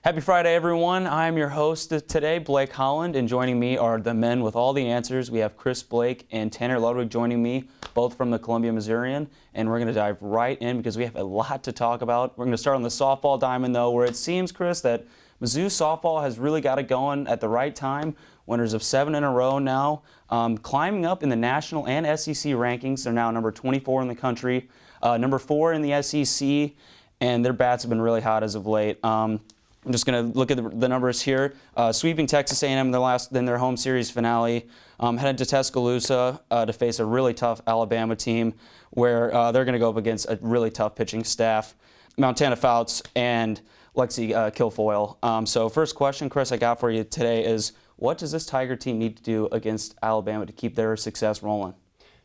Happy Friday, everyone. I'm your host today, Blake Holland, and joining me are the men with all the answers. We have Chris Blake and Tanner Ludwig joining me, both from the Columbia Missourian, and we're going to dive right in because we have a lot to talk about. We're going to start on the softball diamond, though, where it seems, Chris, that Mizzou softball has really got it going at the right time. Winners of 7 in a row now, climbing up in the national and SEC rankings. They're now number 24 in the country, number 4 in the SEC, and their bats have been really hot as of late. I'm just going to look at the numbers here. Sweeping Texas A&M in their home series finale, headed to Tuscaloosa to face a really tough Alabama team where they're going to go up against a really tough pitching staff, Montana Fouts and Lexi Kilfoyle. So first question, Chris, I got for you today is, what does this Tiger team need to do against Alabama to keep their success rolling?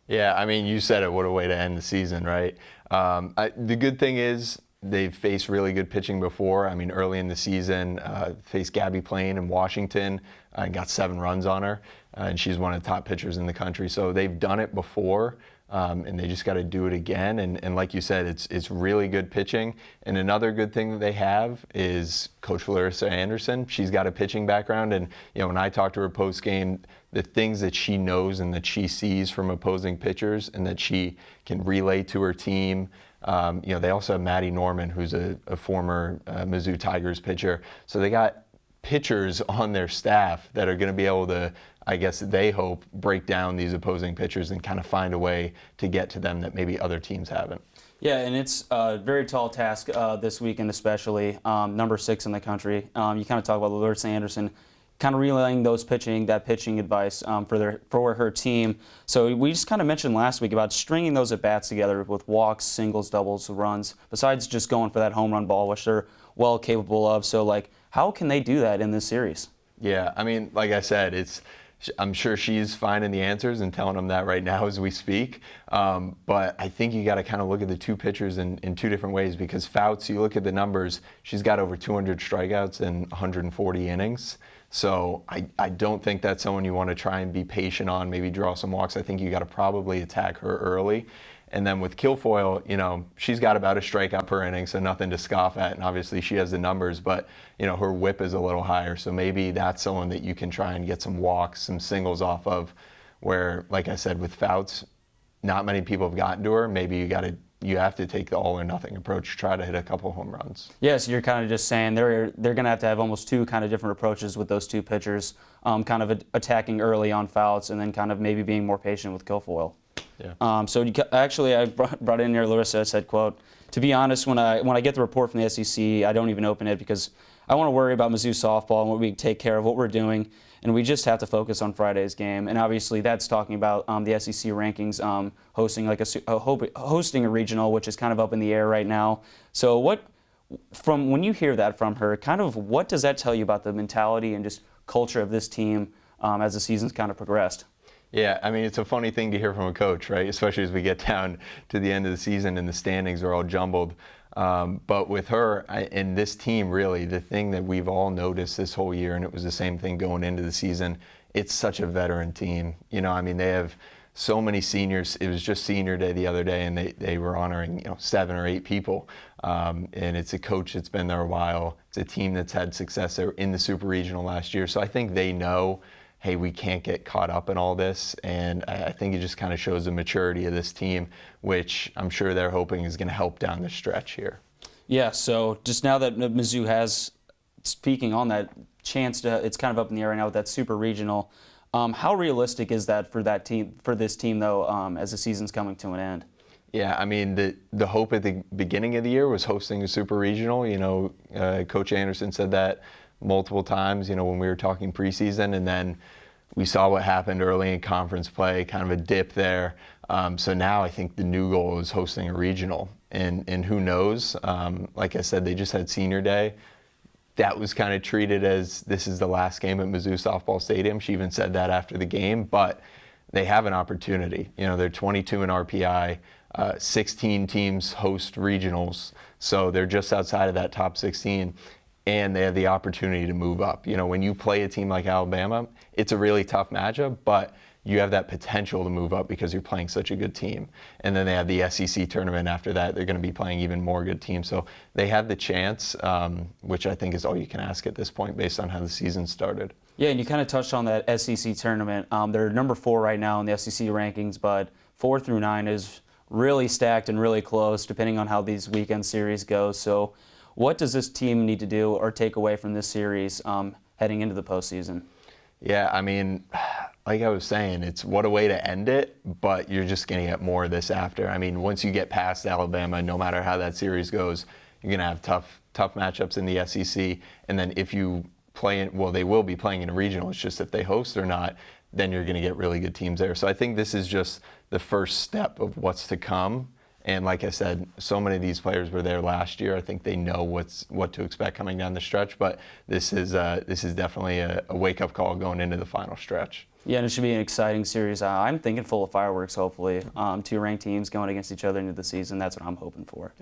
Yeah, I mean, you said it, what a way to end the season, right? The good thing is, they've faced really good pitching before. I mean, early in the season, faced Gabby Plain in Washington and got 7 runs on her. And she's one of the top pitchers in the country. So they've done it before, and they just got to do it again. And like you said, it's really good pitching. And another good thing that they have is Coach Larissa Anderson. She's got a pitching background. And, you know, when I talked to her post-game, the things that she knows and that she sees from opposing pitchers and that she can relay to her team. You know, they also have Maddie Norman, who's a former Mizzou Tigers pitcher. So they got pitchers on their staff that are going to be able to, I guess they hope, break down these opposing pitchers and kind of find a way to get to them that maybe other teams haven't. Yeah, and it's a very tall task this weekend especially, number 6 in the country. You kind of talk about Larissa Anderson, kind of relaying that pitching advice for her team. So we just kind of mentioned last week about stringing those at-bats together with walks, singles, doubles, runs, besides just going for that home run ball, which they're well capable of. So, like, how can they do that in this series? Yeah, I mean, like I said, I'm sure she's finding the answers and telling them that right now as we speak. But I think you got to kind of look at the two pitchers in 2 different ways, because Fouts, you look at the numbers, she's got over 200 strikeouts in 140 innings. So I don't think that's someone you want to try and be patient on, maybe draw some walks. I think you got to probably attack her early. And then with Kilfoyle, you know, she's got about a strikeout per inning, so nothing to scoff at. And obviously she has the numbers, but, you know, her whip is a little higher. So maybe that's someone that you can try and get some walks, some singles off of, where, like I said, with Fouts, not many people have gotten to her. Maybe you have to take the all or nothing approach, try to hit a couple home runs. Yeah, so you're kind of just saying they're going to have almost 2 kind of different approaches with those 2 pitchers, kind of attacking early on Fouts and then kind of maybe being more patient with Kilfoyle. Yeah. So actually, I brought in here Larissa said, quote, "To be honest, when I get the report from the SEC, I don't even open it because I want to worry about Mizzou softball and what we take care of, what we're doing, and we just have to focus on Friday's game." And obviously, that's talking about the SEC rankings, hosting a regional, which is kind of up in the air right now. So when you hear that from her, kind of what does that tell you about the mentality and just culture of this team as the season's kind of progressed? Yeah, I mean, it's a funny thing to hear from a coach, right? Especially as we get down to the end of the season and the standings are all jumbled. But with her and this team, really, the thing that we've all noticed this whole year, and it was the same thing going into the season, it's such a veteran team. You know, I mean, they have so many seniors. It was just senior day the other day, and they were honoring, you know, 7 or 8 people. And it's a coach that's been there a while. It's a team that's had success. They were in the Super Regional last year. So I think they know, hey, we can't get caught up in all this. And I think it just kind of shows the maturity of this team, which I'm sure they're hoping is going to help down the stretch here. Yeah, so just now that Mizzou has, speaking on that chance to, it's kind of up in the air right now with that Super Regional, how realistic is that for this team, though, as the season's coming to an end? Yeah, I mean, the hope at the beginning of the year was hosting a Super Regional. You know, Coach Anderson said that multiple times, you know, when we were talking preseason, and then we saw what happened early in conference play, kind of a dip there. So now I think the new goal is hosting a regional, and who knows? Like I said, they just had senior day. That was kind of treated as this is the last game at Mizzou Softball Stadium. She even said that after the game, but they have an opportunity. You know, they're 22 in RPI. 16 teams host regionals, so they're just outside of that top 16. And they have the opportunity to move up. You know, when you play a team like Alabama, it's a really tough matchup, but you have that potential to move up because you're playing such a good team. And then they have the SEC tournament after that. They're going to be playing even more good teams. So they have the chance, which I think is all you can ask at this point based on how the season started. Yeah, and you kind of touched on that SEC tournament. They're number 4 right now in the SEC rankings, but 4 through 9 is really stacked and really close depending on how these weekend series go. So what does this team need to do or take away from this series heading into the postseason? Yeah, I mean, like I was saying, it's what a way to end it, but you're just going to get more of this after. I mean, once you get past Alabama, no matter how that series goes, you're going to have tough matchups in the SEC. And then if you play in, well, they will be playing in a regional. It's just if they host or not, then you're going to get really good teams there. So I think this is just the first step of what's to come. And like I said, so many of these players were there last year. I think they know what to expect coming down the stretch. But this is definitely a wake-up call going into the final stretch. Yeah, and it should be an exciting series. I'm thinking full of fireworks, hopefully. 2 ranked teams going against each other into the season. That's what I'm hoping for. Yeah.